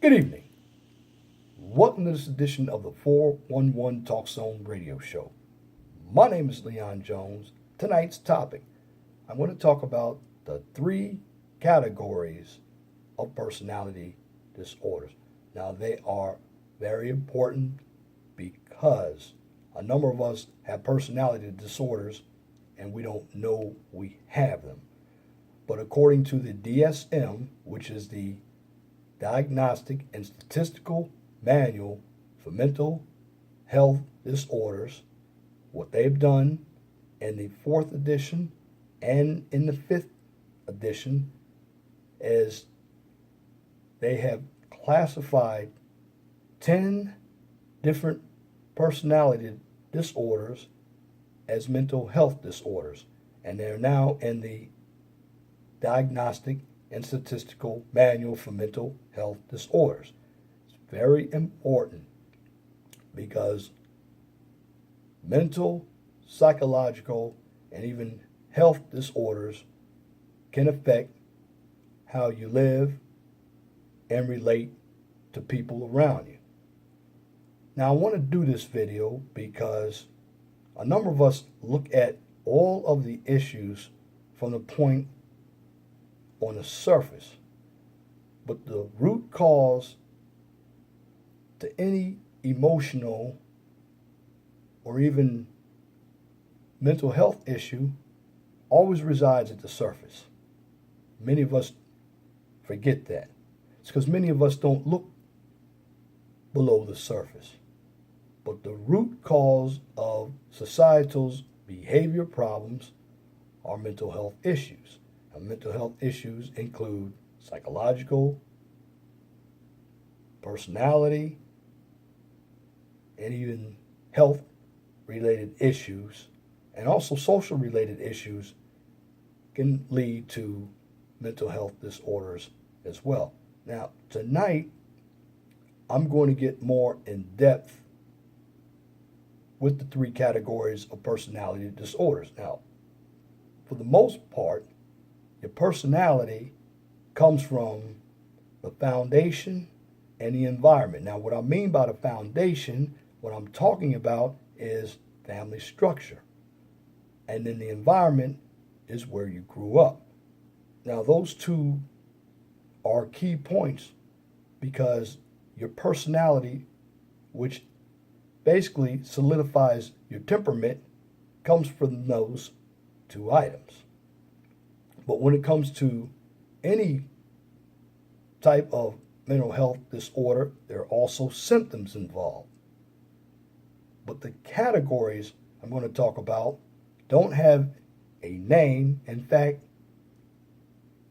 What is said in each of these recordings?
Good evening. Welcome to this edition of the 411 Talk Zone radio show. My name is Leon Jones. Tonight's topic, I'm going to talk about the three categories of personality disorders. Now, they are very important because a number of us have personality disorders and we don't know we have them. But according to the DSM, which is the Diagnostic and Statistical Manual for Mental Health Disorders, what they've done in the fourth edition and in the fifth edition is they have classified 10 different personality disorders as mental health disorders, and they're now in the Diagnostic and Statistical Manual for Mental Health Disorders. It's very important because mental, psychological, and even health disorders can affect how you live and relate to people around you. Now, I want to do this video because a number of us look at all of the issues from the point on the surface, but the root cause to any emotional or even mental health issue always resides at the surface. Many of us forget that. It's because many of us don't look below the surface. But the root cause of societal's behavior problems are mental health issues. And mental health issues include psychological, personality, and even health-related issues, and also social-related issues can lead to mental health disorders as well. Now, tonight, I'm going to get more in depth with the three categories of personality disorders. Now, for the most part, your personality comes from the foundation and the environment. Now, what I mean by the foundation, what I'm talking about is family structure. And then the environment is where you grew up. Now, those two are key points because your personality, which basically solidifies your temperament, comes from those two items. But when it comes to any type of mental health disorder, there are also symptoms involved. But the categories I'm going to talk about don't have a name. In fact,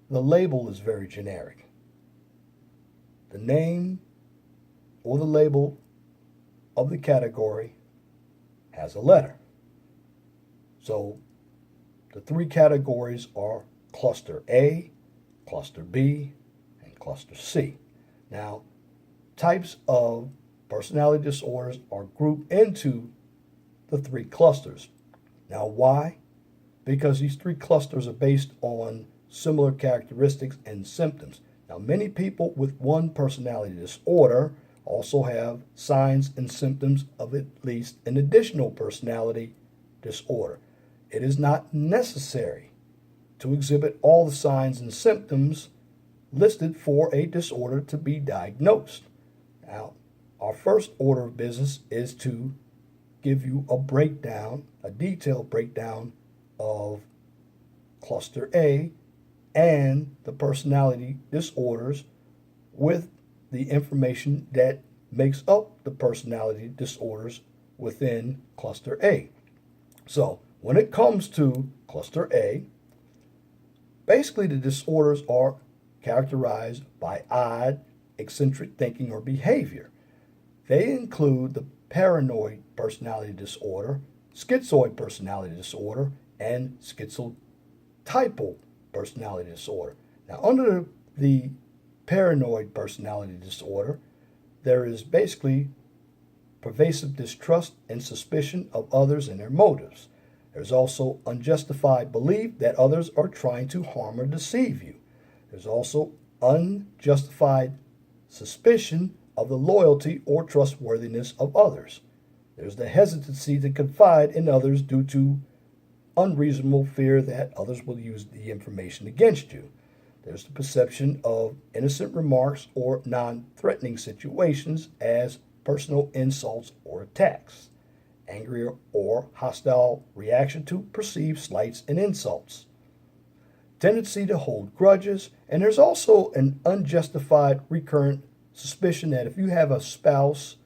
the label is very generic. The name or the label of the category has a letter. So the three categories are Cluster A, Cluster B, and Cluster C. Now, types of personality disorders are grouped into the three clusters. Now, why? Because these three clusters are based on similar characteristics and symptoms. Now, many people with one personality disorder also have signs and symptoms of at least an additional personality disorder. It is not necessary to exhibit all the signs and symptoms listed for a disorder to be diagnosed. Now, our first order of business is to give you a breakdown, a detailed breakdown of Cluster A and the personality disorders with the information that makes up the personality disorders within Cluster A. So, when it comes to Cluster A, basically the disorders are characterized by odd, eccentric thinking or behavior. They include the paranoid personality disorder, schizoid personality disorder, and schizotypal personality disorder. Now, under the paranoid personality disorder, there is basically pervasive distrust and suspicion of others and their motives. There's also unjustified belief that others are trying to harm or deceive you. There's also unjustified suspicion of the loyalty or trustworthiness of others. There's the hesitancy to confide in others due to unreasonable fear that others will use the information against you. There's the perception of innocent remarks or non threatening situations as personal insults or attacks. Angry or hostile reaction to perceived slights and insults. Tendency to hold grudges, and there's also an unjustified recurrent suspicion that if you have a spouse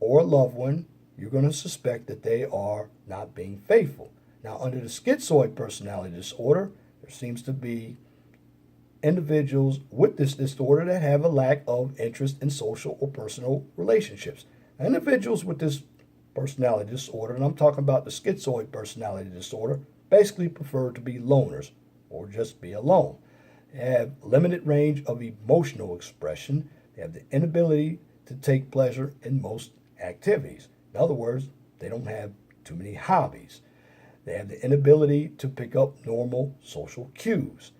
or a loved one, you're going to suspect that they are not being faithful. Now, under the schizoid personality disorder, there seems to be individuals with this disorder that have a lack of interest in social or personal relationships. Individuals with this personality disorder, and I'm talking about the schizoid personality disorder, basically prefer to be loners or just be alone. They have limited range of emotional expression. They have the inability to take pleasure in most activities. In other words, they don't have too many hobbies. They have the inability to pick up normal social cues.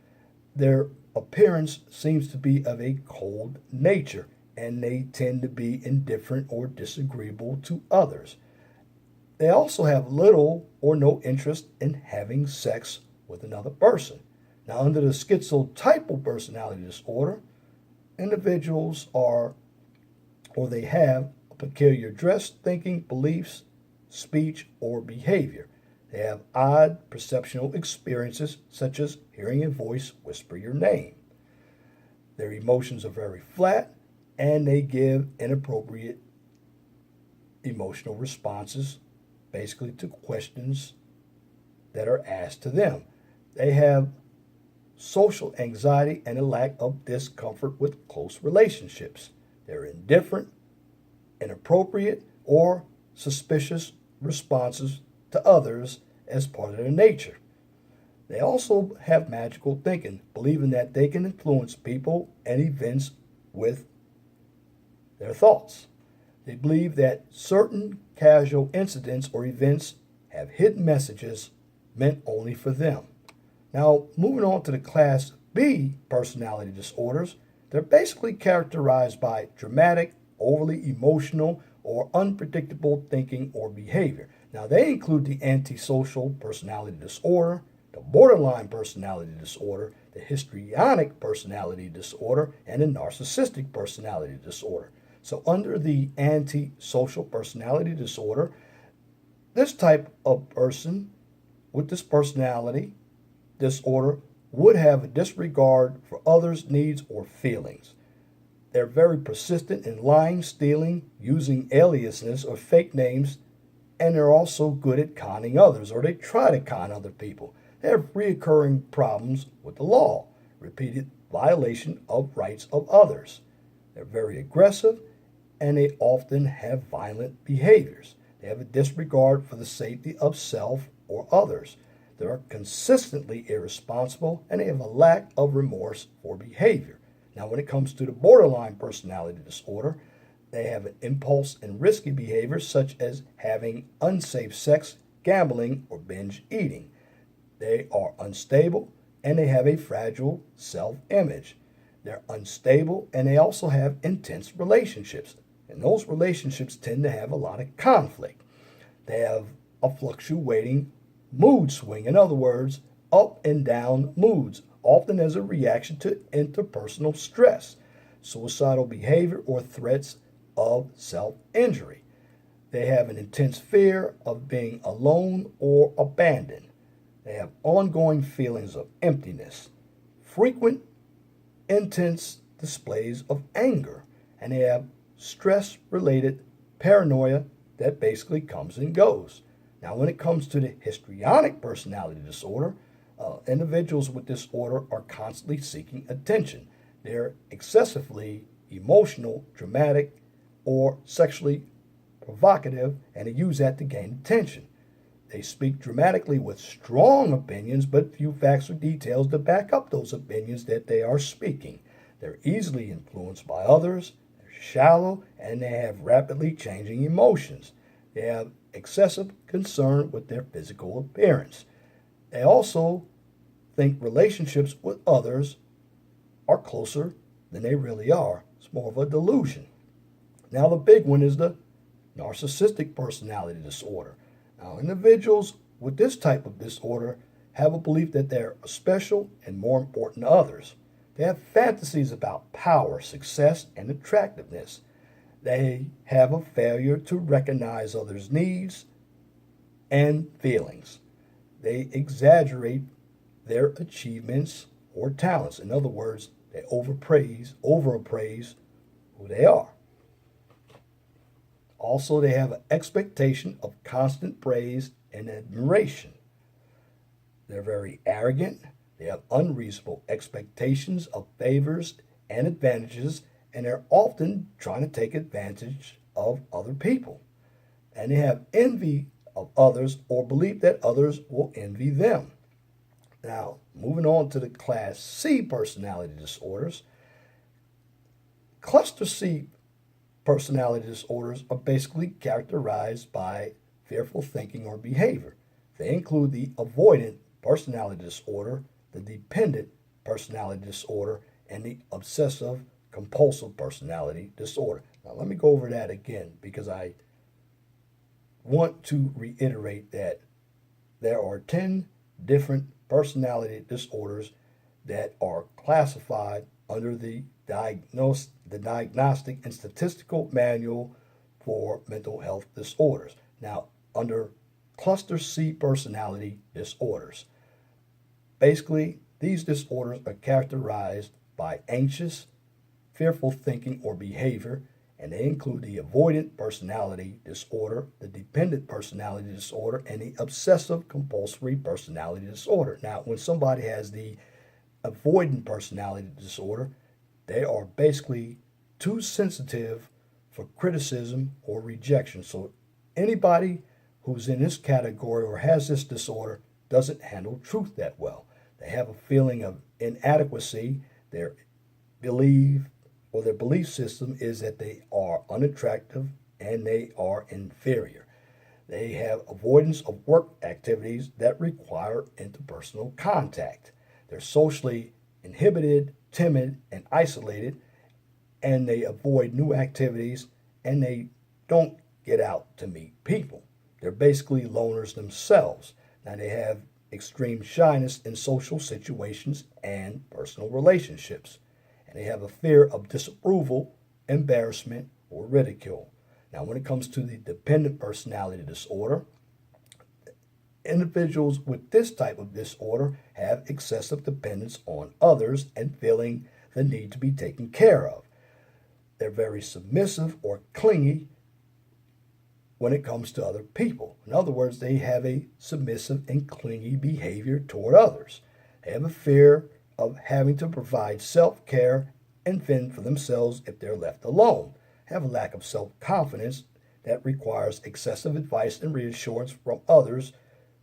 Their appearance seems to be of a cold nature, and they tend to be indifferent or disagreeable to others. They also have little or no interest in having sex with another person. Now, under the schizotypal personality disorder, individuals are, or they have, a peculiar dress, thinking, beliefs, speech, or behavior. They have odd perceptual experiences, such as hearing a voice whisper your name. Their emotions are very flat, and they give inappropriate emotional responses, basically to questions that are asked to them. They have social anxiety and a lack of discomfort with close relationships. They're indifferent, inappropriate, or suspicious responses to others as part of their nature. They also have magical thinking, believing that they can influence people and events with their thoughts. They believe that certain casual incidents or events have hidden messages meant only for them. Now, moving on to the Class B personality disorders, they're basically characterized by dramatic, overly emotional, or unpredictable thinking or behavior. Now, they include the antisocial personality disorder, the borderline personality disorder, the histrionic personality disorder, and the narcissistic personality disorder. So, under the antisocial personality disorder, this type of person with this personality disorder would have a disregard for others' needs or feelings. They're very persistent in lying, stealing, using aliases or fake names, and they're also good at conning others, or they try to con other people. They have recurring problems with the law, repeated violation of rights of others. They're very aggressive, and they often have violent behaviors. They have a disregard for the safety of self or others. They are consistently irresponsible, and they have a lack of remorse for behavior. Now, when it comes to the borderline personality disorder, they have an impulse and risky behaviors such as having unsafe sex, gambling, or binge eating. They are unstable, and they have a fragile self-image. They're unstable, and they also have intense relationships. And those relationships tend to have a lot of conflict. They have a fluctuating mood swing. In other words, up and down moods, often as a reaction to interpersonal stress, suicidal behavior, or threats of self-injury. They have an intense fear of being alone or abandoned. They have ongoing feelings of emptiness, frequent, intense displays of anger, and they have stress-related paranoia that basically comes and goes. Now, when it comes to the histrionic personality disorder, individuals with this disorder are constantly seeking attention. They're excessively emotional, dramatic, or sexually provocative, and they use that to gain attention. They speak dramatically with strong opinions, but few facts or details to back up those opinions that they are speaking. They're easily influenced by others, they're shallow, and they have rapidly changing emotions. They have excessive concern with their physical appearance. They also think relationships with others are closer than they really are, It's more of a delusion. Now, the big one is the narcissistic personality disorder. Now, individuals with this type of disorder have a belief that they're special and more important to others. They have fantasies about power, success, and attractiveness. They have a failure to recognize others' needs and feelings. They exaggerate their achievements or talents. In other words, they overappraise who they are. Also, they have an expectation of constant praise and admiration. They're very arrogant. They have unreasonable expectations of favors and advantages, and they're often trying to take advantage of other people. And they have envy of others or belief that others will envy them. Now, moving on to the Class C personality disorders. Cluster C personality disorders are basically characterized by fearful thinking or behavior. They include the avoidant personality disorder, the dependent personality disorder, and the obsessive compulsive personality disorder. Now, let me go over that again because I want to reiterate that there are 10 different personality disorders that are classified under the Diagnostic and Statistical Manual for Mental Health Disorders. Now, under Cluster C personality disorders, basically, these disorders are characterized by anxious, fearful thinking or behavior, and they include the avoidant personality disorder, the dependent personality disorder, and the obsessive compulsory personality disorder. Now, when somebody has the avoidant personality disorder, they are basically too sensitive for criticism or rejection. So anybody who's in this category or has this disorder doesn't handle truth that well. They have a feeling of inadequacy. Their belief system is that they are unattractive and they are inferior. They have avoidance of work activities that require interpersonal contact. They're socially inhibited, timid, and isolated, and they avoid new activities and they don't get out to meet people. They're basically loners themselves. Now, they have extreme shyness in social situations and personal relationships. And they have a fear of disapproval, embarrassment, or ridicule. Now, when it comes to the dependent personality disorder, individuals with this type of disorder have excessive dependence on others and feeling the need to be taken care of. They're very submissive or clingy when it comes to other people. In other words, they have a submissive and clingy behavior toward others. They have a fear of having to provide self-care and fend for themselves if they're left alone. They have a lack of self-confidence that requires excessive advice and reassurance from others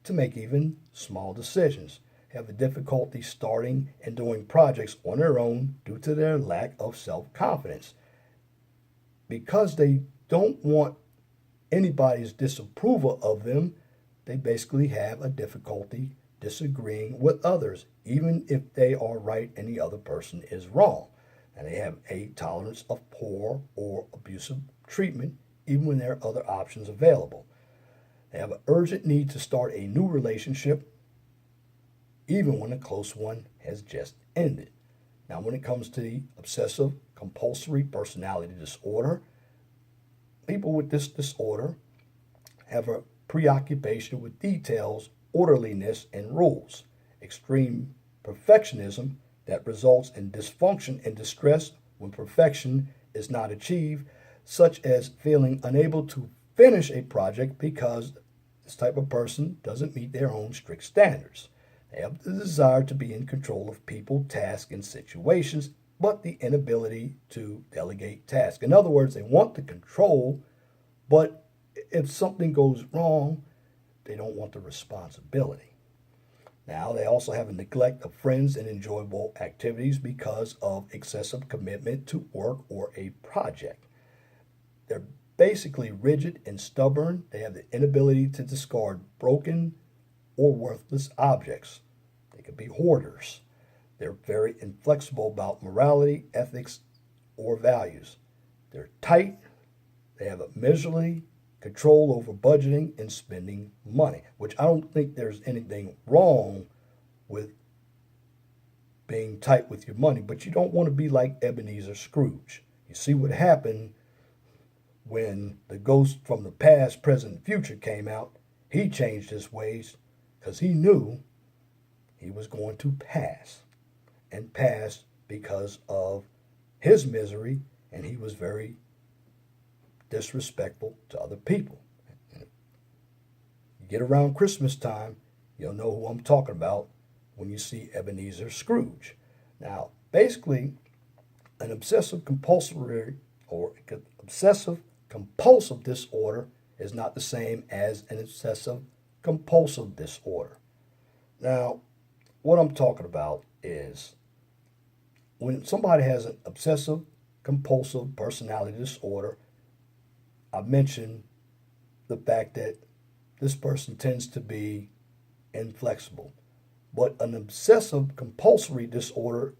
to make even small decisions. They have a difficulty starting and doing projects on their own due to their lack of self-confidence. Because they don't want anybody's disapproval of them, they basically have a difficulty disagreeing with others, even if they are right and the other person is wrong. And they have a tolerance of poor or abusive treatment, even when there are other options available. They have an urgent need to start a new relationship, even when a close one has just ended. Now, when it comes to the obsessive compulsory personality disorder, people with this disorder have a preoccupation with details, orderliness, and rules, extreme perfectionism that results in dysfunction and distress when perfection is not achieved, such as feeling unable to finish a project because this type of person doesn't meet their own strict standards. They have the desire to be in control of people, tasks, and situations, but the inability to delegate tasks. In other words, they want the control, but if something goes wrong, they don't want the responsibility. Now, they also have a neglect of friends and enjoyable activities because of excessive commitment to work or a project. They're basically rigid and stubborn. They have the inability to discard broken or worthless objects. They could be hoarders. They're very inflexible about morality, ethics, or values. They're tight. They have a miserly control over budgeting and spending money, which I don't think there's anything wrong with being tight with your money, but you don't want to be like Ebenezer Scrooge. You see what happened when the ghost from the past, present, and future came out. He changed his ways because he knew he was going to pass, and pass because of his misery, and he was very disrespectful to other people. You get around Christmas time, you'll know who I'm talking about when you see Ebenezer Scrooge. Now, basically, an obsessive compulsory or obsessive compulsive disorder is not the same as an obsessive compulsive disorder. Now, what I'm talking about is when somebody has an obsessive compulsive personality disorder, I mentioned the fact that this person tends to be inflexible. But an obsessive compulsory disorder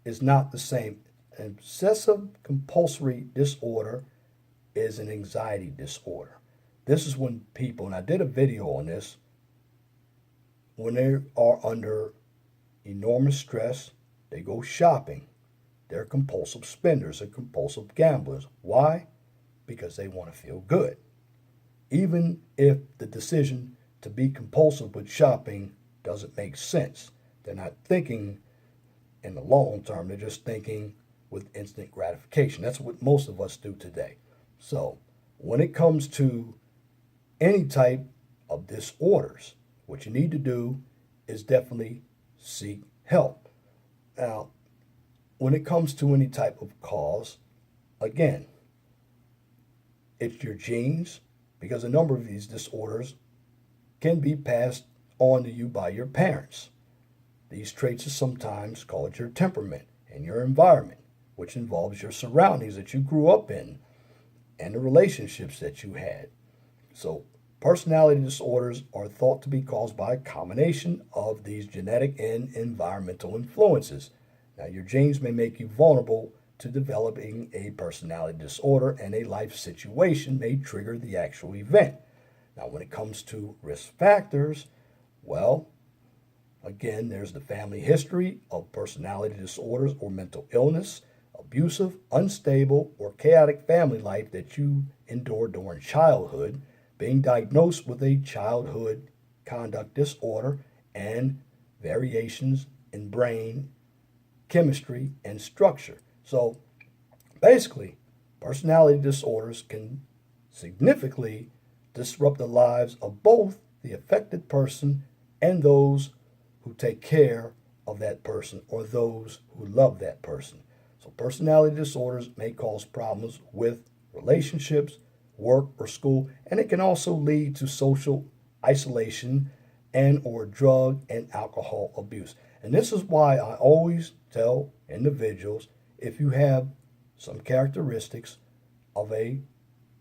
is not the same. An obsessive compulsory disorder is an anxiety disorder. This is when people, and I did a video on this, when they are under enormous stress, they go shopping. They're compulsive spenders and compulsive gamblers. Why? Because they want to feel good. Even if the decision to be compulsive with shopping doesn't make sense. They're not thinking in the long term. They're just thinking with instant gratification. That's what most of us do today. So when it comes to any type of disorders, what you need to do is definitely seek help. Now, when it comes to any type of cause, again, it's your genes, because a number of these disorders can be passed on to you by your parents. These traits are sometimes called your temperament and your environment, which involves your surroundings that you grew up in and the relationships that you had. So personality disorders are thought to be caused by a combination of these genetic and environmental influences. Now, your genes may make you vulnerable to developing a personality disorder, and a life situation may trigger the actual event. Now, when it comes to risk factors, well, again, there's the family history of personality disorders or mental illness, abusive, unstable, or chaotic family life that you endured during childhood, being diagnosed with a childhood conduct disorder, and variations in brain chemistry and structure. So basically, personality disorders can significantly disrupt the lives of both the affected person and those who take care of that person or those who love that person. So personality disorders may cause problems with relationships, work, or school, and it can also lead to social isolation and or drug and alcohol abuse. And this is why I always tell individuals, if you have some characteristics of a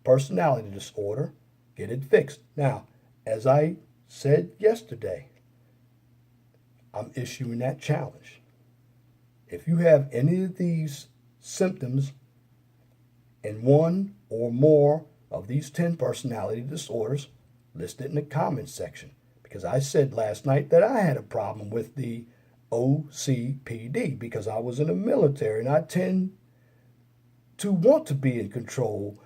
personality disorder, get it fixed. Now, as I said yesterday, I'm issuing that challenge. If you have any of these symptoms in one or more of these 10 personality disorders, list it in the comments section. Because I said last night that I had a problem with the OCPD because I was in the military and I tend to want to be in control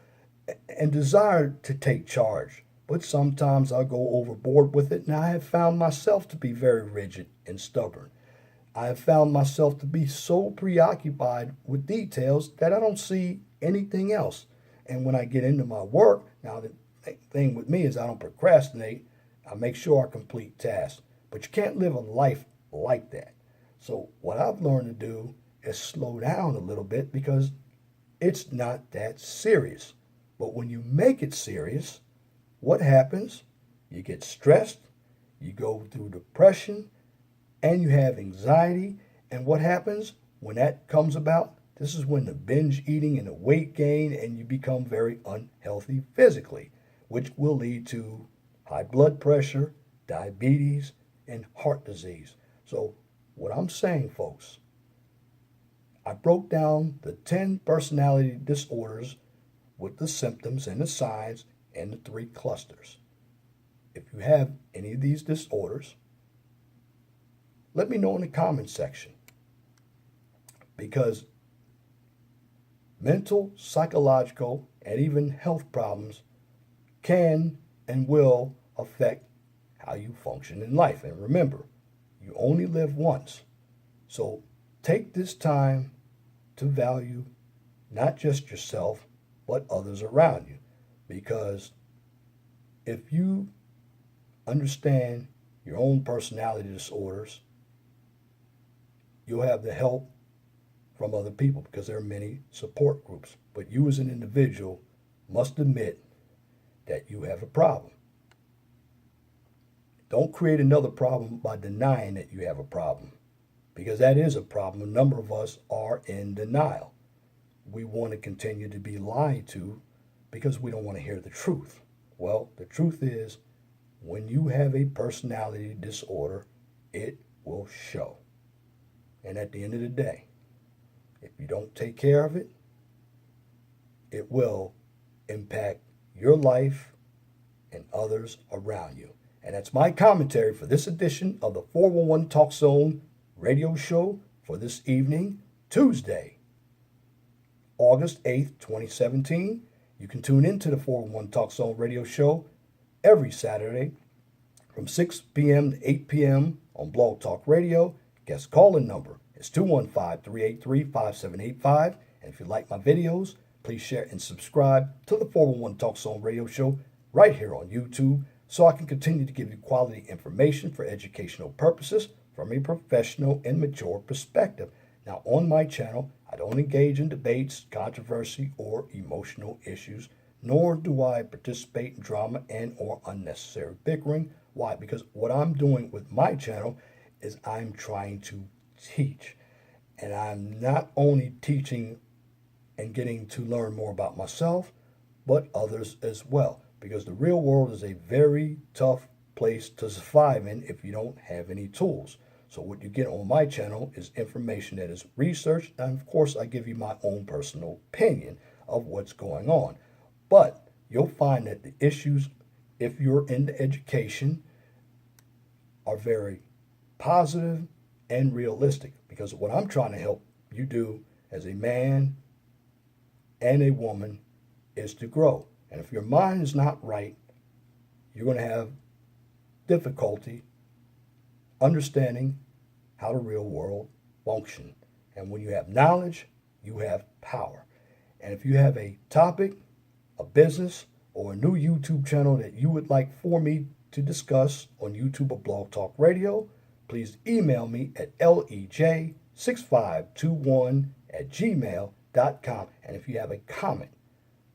and desire to take charge. But sometimes I go overboard with it, and I have found myself to be very rigid and stubborn. I have found myself to be so preoccupied with details that I don't see anything else. And when I get into my work, now the thing with me is I don't procrastinate. I make sure I complete tasks. But you can't live a life like that. So what I've learned to do is slow down a little bit because it's not that serious. But when you make it serious, what happens? You get stressed, you go through depression, and you have anxiety. And what happens when that comes about? This is when the binge eating and the weight gain, and you become very unhealthy physically, which will lead to high blood pressure, diabetes, and heart disease. So what I'm saying, folks, I broke down the 10 personality disorders with the symptoms and the signs and the 3 clusters. If you have any of these disorders, let me know in the comments section, because mental, psychological, and even health problems can and will affect how you function in life. And remember, you only live once. So take this time to value not just yourself, but others around you. Because if you understand your own personality disorders, you'll have the help from other people, because there are many support groups. But you as an individual must admit that you have a problem. Don't create another problem by denying that you have a problem, because that is a problem. A number of us are in denial. We want to continue to be lied to because we don't want to hear the truth. Well, the truth is, when you have a personality disorder, it will show. And at the end of the day, if you don't take care of it, it will impact your life and others around you. And that's my commentary for this edition of the 411 Talk Zone radio show for this evening, Tuesday, August 8th, 2017. You can tune into the 411 Talk Zone radio show every Saturday from 6 p.m. to 8 p.m. on Blog Talk Radio. Guest call-in number is 215-383-5785. And if you like my videos, please share and subscribe to the 411 Talk Zone radio show right here on YouTube, so I can continue to give you quality information for educational purposes from a professional and mature perspective. Now, on my channel, I don't engage in debates, controversy, or emotional issues, nor do I participate in drama and or unnecessary bickering. Why? Because what I'm doing with my channel is I'm trying to teach. And I'm not only teaching and getting to learn more about myself, but others as well. Because the real world is a very tough place to survive in if you don't have any tools. So what you get on my channel is information that is researched, and of course I give you my own personal opinion of what's going on. But you'll find that the issues, if you're into education, are very positive and realistic. Because what I'm trying to help you do as a man and a woman is to grow. And if your mind is not right, you're going to have difficulty understanding how the real world functions. And when you have knowledge, you have power. And if you have a topic, a business, or a new YouTube channel that you would like for me to discuss on YouTube or Blog Talk Radio, please email me at lej6521@gmail.com. And if you have a comment,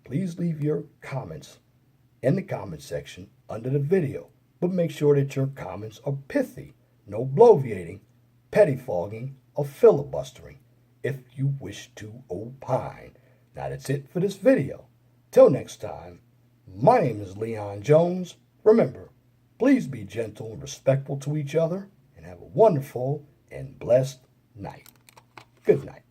please leave your comments in the comment section under the video. But make sure that your comments are pithy, no bloviating, pettifogging, or filibustering if you wish to opine. Now that's it for this video. Till next time, my name is Leon Jones. Remember, please be gentle and respectful to each other, and have a wonderful and blessed night. Good night.